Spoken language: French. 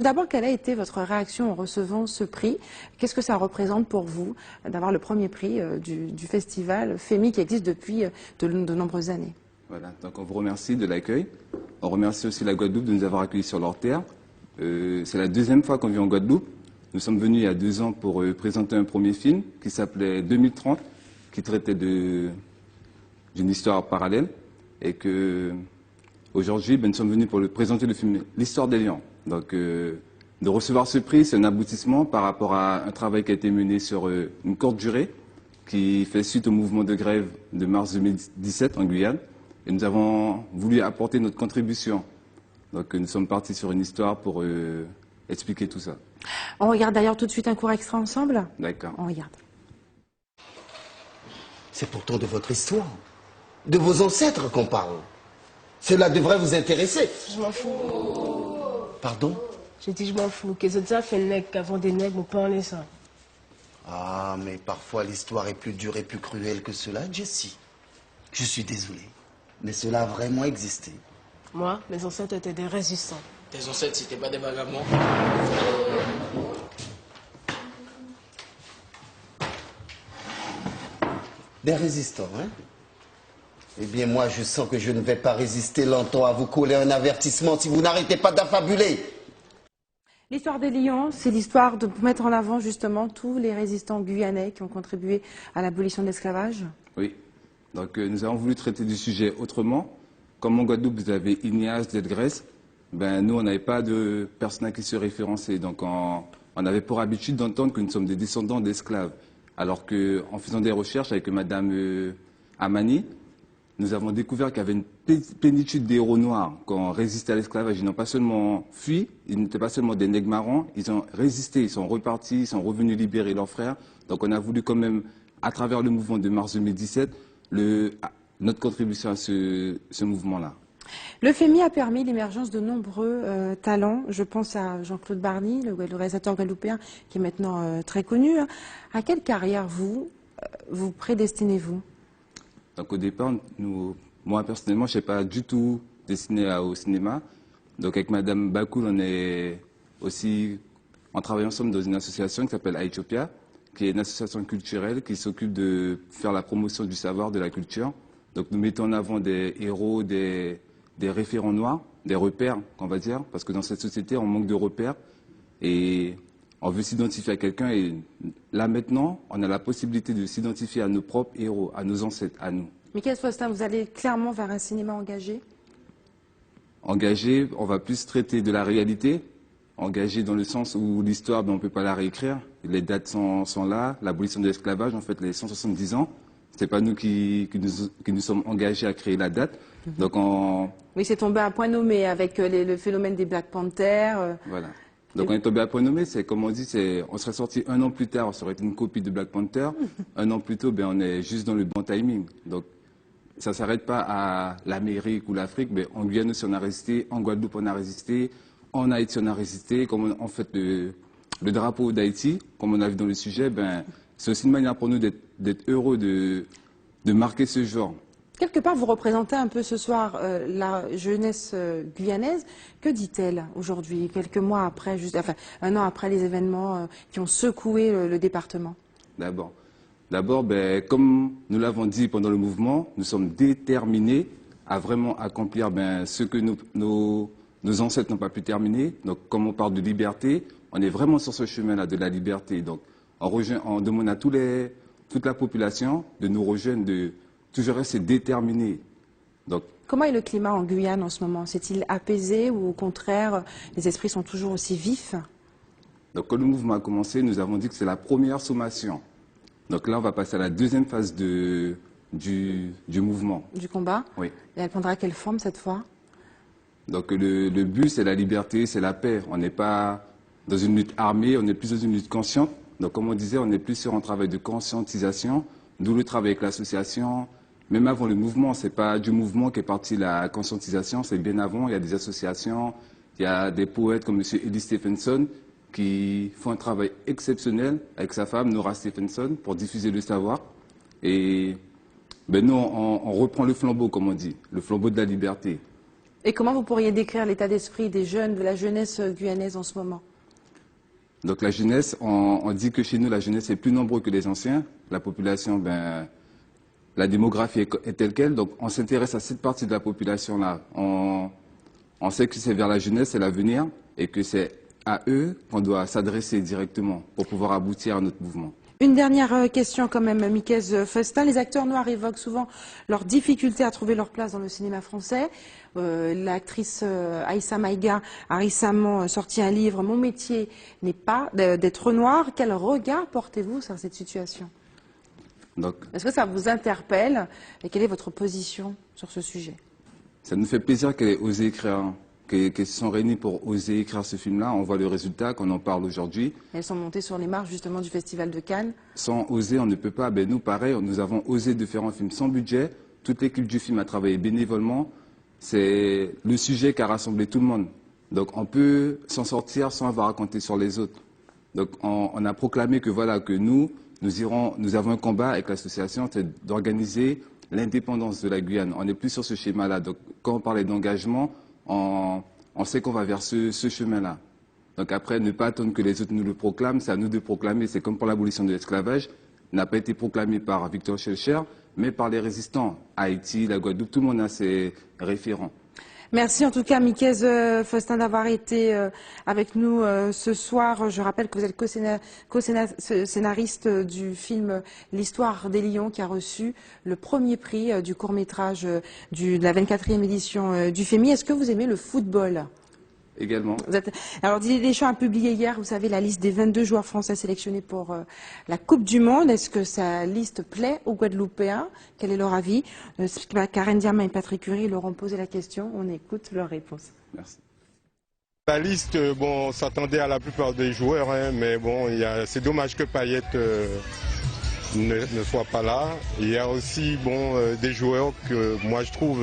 D'abord, quelle a été votre réaction en recevant ce prix? Qu'est-ce que ça représente pour vous d'avoir le premier prix du festival FEMI qui existe depuis de nombreuses années? Voilà, donc on vous remercie de l'accueil. On remercie aussi la Guadeloupe de nous avoir accueillis sur leur terre. C'est la deuxième fois qu'on vient en Guadeloupe. Nous sommes venus il y a 2 ans pour présenter un premier film qui s'appelait 2030, qui traitait d'une histoire parallèle. Et que aujourd'hui, nous sommes venus pour présenter le film L'Histoire des Lions. Donc, de recevoir ce prix, c'est un aboutissement par rapport à un travail qui a été mené sur une courte durée, qui fait suite au mouvement de grève de mars 2017 en Guyane. Et nous avons voulu apporter notre contribution. Donc, nous sommes partis sur une histoire pour expliquer tout ça. On regarde d'ailleurs tout de suite un court extrait ensemble. D'accord. On regarde. C'est pourtant de votre histoire, de vos ancêtres qu'on parle. Cela devrait vous intéresser. Je m'en fous. Pardon? J'ai dit je m'en fous. Que ça fait nègre qu'avant des nègres, on parle ça. Ah, mais parfois l'histoire est plus dure et plus cruelle que cela, Jessie. Je suis désolé, mais cela a vraiment existé. Moi, mes ancêtres étaient des résistants. Tes ancêtres, c'était pas des vagabonds. Des résistants, hein? Eh bien, moi, je sens que je ne vais pas résister longtemps à vous coller un avertissement si vous n'arrêtez pas d'affabuler. L'histoire des Lions, c'est l'histoire de mettre en avant justement tous les résistants guyanais qui ont contribué à l'abolition de l'esclavage. Oui. Donc, nous avons voulu traiter du sujet autrement. Comme en Guadeloupe, vous avez Ignace, Delgrès, nous, on n'avait pas de personnes qui se référençaient. Donc, on avait pour habitude d'entendre que nous sommes des descendants d'esclaves. Alors qu'en faisant des recherches avec Madame Amani, nous avons découvert qu'il y avait une plénitude d'héros noirs qui ont résisté à l'esclavage. Ils n'ont pas seulement fui, ils n'étaient pas seulement des nègres marrons, ils ont résisté, ils sont repartis, ils sont revenus libérer leurs frères. Donc on a voulu quand même, à travers le mouvement de mars 2017, notre contribution à ce mouvement-là. Le FEMI a permis l'émergence de nombreux talents. Je pense à Jean-Claude Barny, le réalisateur guadeloupéen, qui est maintenant très connu. À quelle carrière vous prédestinez-vous? Donc au départ, moi personnellement, je n'ai pas du tout destiné au cinéma. Donc avec Madame Bakoul, on travaille ensemble dans une association qui s'appelle Aethiopia, qui est une association culturelle qui s'occupe de faire la promotion du savoir, de la culture. Donc nous mettons en avant des héros, des référents noirs, des repères, on va dire, parce que dans cette société, on manque de repères et on veut s'identifier à quelqu'un. Et là maintenant, on a la possibilité de s'identifier à nos propres héros, à nos ancêtres, à nous. Michael Faustin, vous allez clairement vers un cinéma engagé? Engagé, on va plus traiter de la réalité. Engagé dans le sens où l'histoire, on ne peut pas la réécrire. Les dates sont là. L'abolition de l'esclavage, en fait, les 170 ans. Ce n'est pas nous qui nous sommes engagés à créer la date. Donc Oui, c'est tombé à point nommé avec le phénomène des Black Panthers. Voilà. Donc on est tombé à point nommé, c'est comme on dit, on serait sorti 1 an plus tard, ça aurait été une copie de Black Panther. 1 an plus tôt, on est juste dans le bon timing. Donc ça ne s'arrête pas à l'Amérique ou l'Afrique, mais en Guyane aussi on a résisté, en Guadeloupe on a résisté, en Haïti on a résisté. Comme en fait le drapeau d'Haïti, comme on a vu dans le sujet, c'est aussi une manière pour nous d'être heureux de marquer ce genre. Quelque part, vous représentez un peu ce soir la jeunesse guyanaise. Que dit-elle aujourd'hui, quelques mois après, enfin 1 an après les événements qui ont secoué le département? D'abord, comme nous l'avons dit pendant le mouvement, nous sommes déterminés à vraiment accomplir ce que nos ancêtres n'ont pas pu terminer. Donc, comme on parle de liberté, on est vraiment sur ce chemin-là de la liberté. Donc, on demande à toute la population de nous rejoindre, de toujours rester déterminés. Donc, comment est le climat en Guyane en ce moment? S'est-il apaisé ou au contraire, les esprits sont toujours aussi vifs? Donc, quand le mouvement a commencé, nous avons dit que c'est la première sommation. Donc là, on va passer à la deuxième phase du mouvement. Du combat? Oui. Et elle prendra quelle forme cette fois? Donc le but, c'est la liberté, c'est la paix. On n'est pas dans une lutte armée, on est plus dans une lutte consciente. Donc comme on disait, on est plus sur un travail de conscientisation, d'où le travail avec l'association. Même avant le mouvement, c'est pas du mouvement qu'est partie la conscientisation, c'est bien avant. Il y a des associations, il y a des poètes comme M. Eddie Stephenson qui font un travail exceptionnel avec sa femme, Nora Stephenson, pour diffuser le savoir. Et nous, on reprend le flambeau, comme on dit, le flambeau de la liberté. Et comment vous pourriez décrire l'état d'esprit des jeunes, de la jeunesse guyanaise en ce moment? Donc la jeunesse, on dit que chez nous, la jeunesse est plus nombreuse que les anciens. La population, la démographie est telle qu'elle. Donc on s'intéresse à cette partie de la population-là. On sait que c'est vers la jeunesse, c'est l'avenir, et que c'est à eux qu'on doit s'adresser directement pour pouvoir aboutir à notre mouvement. Une dernière question quand même, Mikez Festin. Les acteurs noirs évoquent souvent leurs difficultés à trouver leur place dans le cinéma français. L'actrice Aïssa Maïga a récemment sorti un livre « Mon métier n'est pas d'être noir ». Quel regard portez-vous sur cette situation? Est-ce que ça vous interpelle et quelle est votre position sur ce sujet? Ça nous fait plaisir qu'elle ait osé écrire, qu'elles se sont réunies pour oser écrire ce film-là. On voit le résultat, qu'on en parle aujourd'hui. Elles sont montées sur les marches justement du Festival de Cannes. Sans oser, on ne peut pas. Nous, pareil, nous avons osé de faire un film sans budget. Toute l'équipe du film a travaillé bénévolement. C'est le sujet qui a rassemblé tout le monde. Donc on peut s'en sortir sans avoir à compter sur les autres. Donc on a proclamé que voilà, que nous avons un combat avec l'association, c'est d'organiser l'indépendance de la Guyane. On n'est plus sur ce schéma-là. Donc quand on parlait d'engagement, on sait qu'on va vers ce chemin-là. Donc après, ne pas attendre que les autres nous le proclament, c'est à nous de proclamer. C'est comme pour l'abolition de l'esclavage, n'a pas été proclamé par Victor Schœlcher, mais par les résistants. Haïti, la Guadeloupe, tout le monde a ses référents. Merci en tout cas, Mikez Festin, d'avoir été avec nous ce soir. Je rappelle que vous êtes co-scénariste du film L'Histoire des Lions, qui a reçu le premier prix du court-métrage de la 24e édition du FEMI. Est-ce que vous aimez le football? Également. Alors Didier Deschamps a publié hier, vous savez, la liste des 22 joueurs français sélectionnés pour la Coupe du Monde. Est-ce que sa liste plaît aux Guadeloupéens? Quel est leur avis? Karen Diamant et Patrick Curie leur ont posé la question. On écoute leur réponse. Merci. La liste, on s'attendait à la plupart des joueurs, hein, mais bon, c'est dommage que Payet ne soit pas là. Il y a aussi des joueurs que moi je trouve